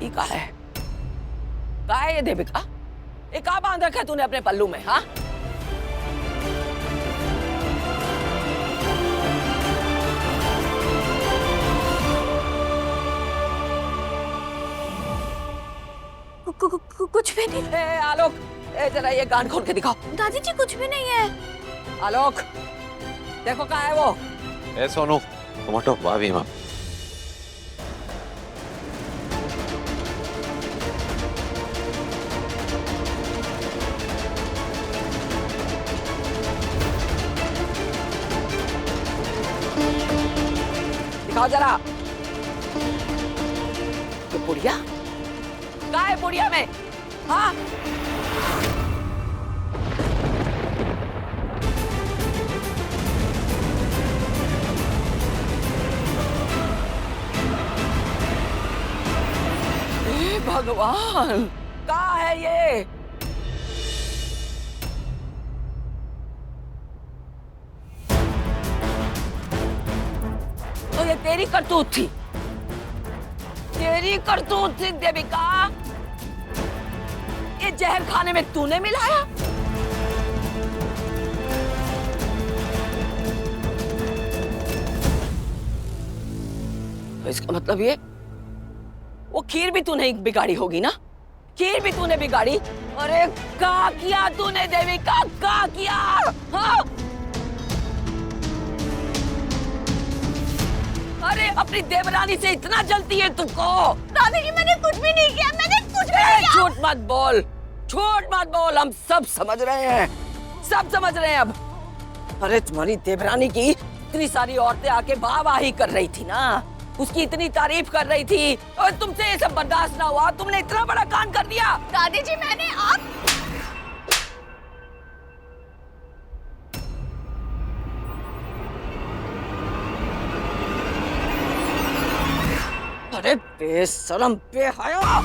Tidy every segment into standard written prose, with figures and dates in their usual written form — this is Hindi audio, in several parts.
ये का है? का है ये देविका? ये का बांध रखा है तूने अपने पल्लू में? हाँ, कुछ भी नहीं। ए आलोक, ए जरा ये कान खोल के दिखाओ। दादी जी कुछ भी नहीं है। आलोक देखो का है वो। ए सोनू तुम हटो, भाभी माँ। दिखाओ जरा। ये पुड़िया का है? पुड़िया में हाँ, भगवान का है ये? तो ये तेरी करतूत थी, तेरी करतूत थी देविका। ये जहर खाने में तूने मिलाया? तो इसका मतलब ये वो खीर भी तूने बिगाड़ी होगी ना? खीर भी तूने बिगाड़ी। अरे क्या किया तूने देविका, क्या किया? हाँ? अरे अपनी देवरानी से इतना जलती है तुमको? दादी जी मैंने कुछ भी नहीं किया, मैंने कुछ भी नहीं किया। झूठ मत बोल, झूठ मत बोल, हम सब समझ रहे हैं, सब समझ रहे हैं अब। अरे तुम्हारी देवरानी की इतनी सारी औरतें आके वाहवाही कर रही थी ना, उसकी इतनी तारीफ कर रही थी और तुमसे ये सब बर्दाश्त ना हुआ, तुमने इतना बड़ा कांड कर दिया। दादी जी मैंने आप अरे बेशरम बेहया,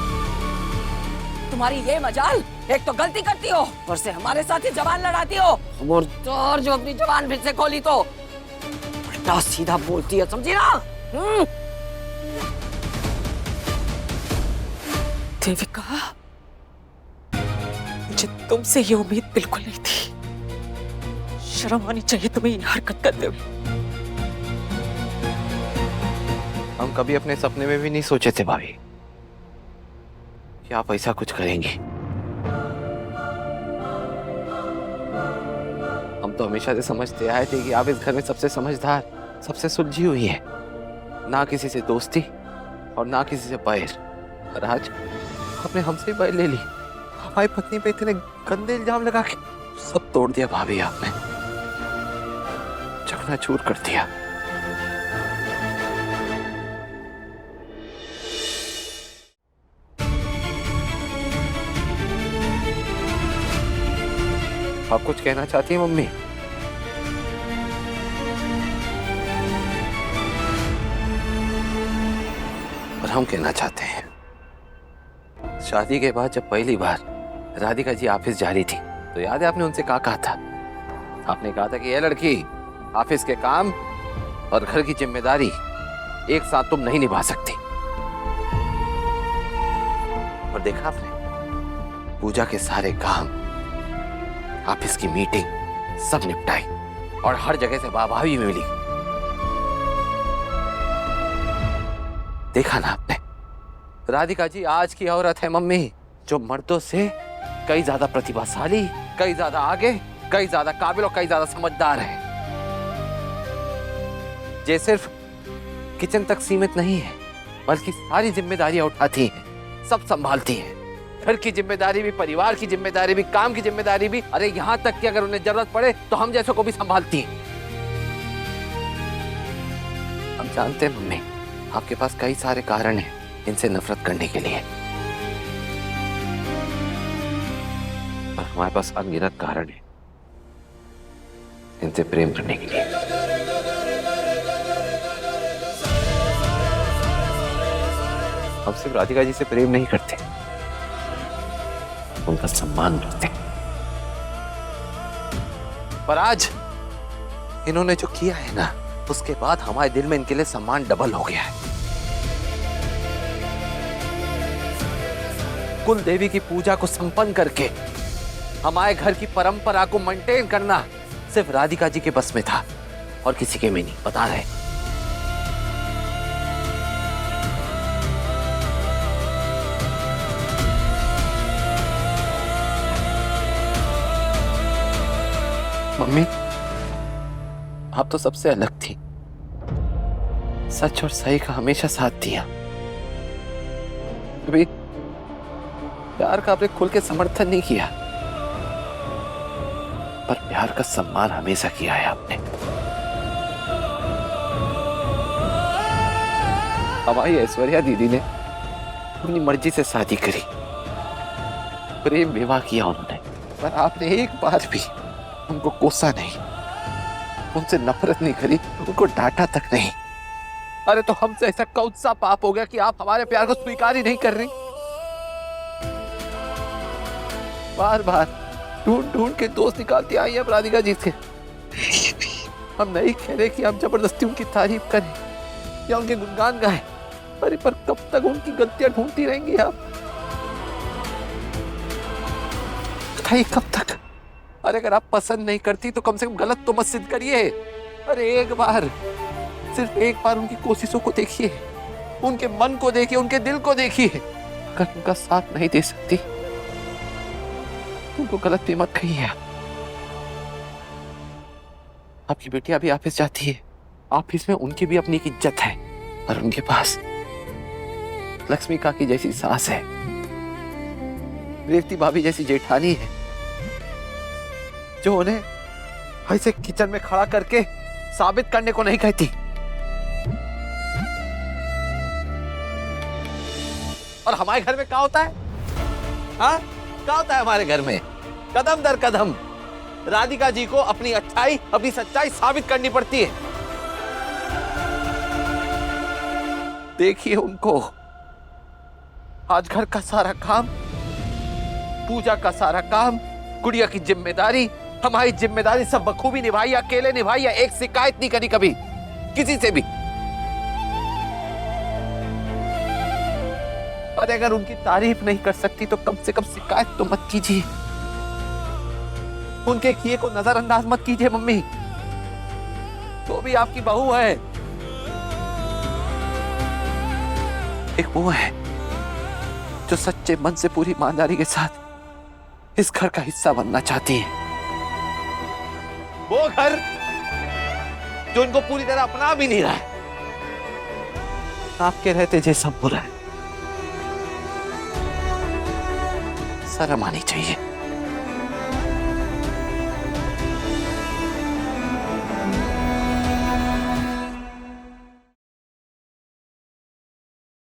तुम्हारी ये मजाल, एक तो गलती करती हो और से हमारे साथ ही जबान लड़ाती हो। खबरदार जो अपनी जबान फिर से खोली तो उल्टा सीधा बोलती है, समझी ना? देविका, मुझे तुमसे ये उम्मीद बिल्कुल नहीं थी। शर्म आनी चाहिए तुम्हें ये हरकत करते हुए। हम कभी अपने सपने में भी नहीं सोचे थे भाभी कि आप ऐसा कुछ करेंगे। हम तो हमेशा से समझते आए थे कि आप इस घर में सबसे समझदार, सबसे सुलझी हुई है, ना किसी से दोस्ती और ना किसी से बैर। और आज आपने हमसे बैर ले ली, हमारी पत्नी पे इतने गंदे इल्जाम लगा के सब तोड़ दिया भाभी, आपने चकनाचूर कर दिया। आप कुछ कहना चाहती हैं मम्मी? और हम कहना चाहते हैं, शादी के बाद जब पहली बार राधिका जी ऑफिस जा रही थी तो याद है आपने उनसे क्या कहा था? आपने कहा था कि ये लड़की ऑफिस के काम और घर की जिम्मेदारी एक साथ तुम नहीं निभा सकती। और देखा आपने, पूजा के सारे काम, ऑफिस की मीटिंग सब निपटाई और हर जगह से वाहवाही मिली। देखा ना आपने, राधिका जी आज की औरत है मम्मी, जो मर्दों से कई ज्यादा प्रतिभाशाली, कई ज्यादा आगे, कई ज्यादा काबिल और कई ज्यादा समझदार है। ये सिर्फ किचन तक सीमित नहीं है, बल्कि सारी जिम्मेदारियां उठाती हैं, सब संभालती हैं। घर की जिम्मेदारी भी, परिवार की जिम्मेदारी भी, काम की जिम्मेदारी भी, अरे यहाँ तक कि अगर उन्हें जरूरत पड़े तो हम जैसों को भी संभालती हैं। हम जानते हैं मम्मी, आपके पास कई सारे कारण हैं इनसे नफरत करने के लिए, पर हमारे पास अनगिनत कारण है इनसे प्रेम करने के लिए। हम सिर्फ राधिका जी से प्रेम नहीं करते, उनका सम्मान करते। पर आज इन्होंने जो किया है ना, उसके बाद हमारे दिल में इनके लिए सम्मान डबल हो गया है। कुल देवी की पूजा को संपन्न करके हमारे घर की परंपरा को मेंटेन करना सिर्फ राधिका जी के बस में था और किसी के में नहीं, बता रहे। मम्मी, आप तो सबसे अलग थी, सच और सही का हमेशा साथ दिया। कभी प्यार का आपने खुल के समर्थन नहीं किया, पर प्यार का सम्मान हमेशा किया है आपने। हमारी ऐश्वर्या दीदी ने अपनी मर्जी से शादी करी, प्रेम विवाह किया उन्होंने, पर आपने एक बार भी उनको कोसा नहीं, उनसे नफरत नहीं करी, उनको डांटा तक नहीं। अरे तो हमसे ऐसा कौन सा पाप हो गया कि आप हमारे प्यार को स्वीकार ही नहीं कर रही? बार बार ढूंढ ढूंढ के दोस्त निकालती आई है राधिका जी से। हम नहीं कह रहे कि आप जबरदस्ती उनकी तारीफ करें या उनके गुणगान गाएं, अरे पर कब तक उनकी गलतियां ढूंढती रहेंगी आप? बताइए कब तक? अरे अगर आप पसंद नहीं करती तो कम से कम गलत तो मत सिद्ध करिए। अरे एक बार, सिर्फ एक बार उनकी कोशिशों को देखिए, उनके मन को देखिए, उनके दिल को देखिए। अगर उनका साथ नहीं दे सकती उनको गलत भी मत कहिए। आपकी बेटी अभी ऑफिस जाती है, ऑफिस में उनकी भी अपनी एक इज्जत है, और उनके पास लक्ष्मी काकी जैसी सास है, रेवती भाभी जैसी जेठानी है, जो उन्हें ऐसे किचन में खड़ा करके साबित करने को नहीं कहती। और हमारे घर में क्या होता है? हाँ, क्या होता है हमारे घर में? कदम दर कदम राधिका जी को अपनी अच्छाई, अपनी सच्चाई साबित करनी पड़ती है। देखिए उनको, आज घर का सारा काम, पूजा का सारा काम, गुड़िया की जिम्मेदारी, हमारी जिम्मेदारी सब बखूबी निभाई, अकेले निभाई, या एक शिकायत नहीं करी कभी किसी से भी। और अगर उनकी तारीफ नहीं कर सकती तो कम से कम शिकायत तो मत कीजिए, उनके किए को नजरअंदाज मत कीजिए। मम्मी तो भी आपकी बहू है, एक वो है जो सच्चे मन से पूरी ईमानदारी के साथ इस घर का हिस्सा बनना चाहती है। वो घर जो उनको पूरी तरह अपना भी नहीं रहा है, आपके रहते जैसा बुरा है। शर्म आनी चाहिए।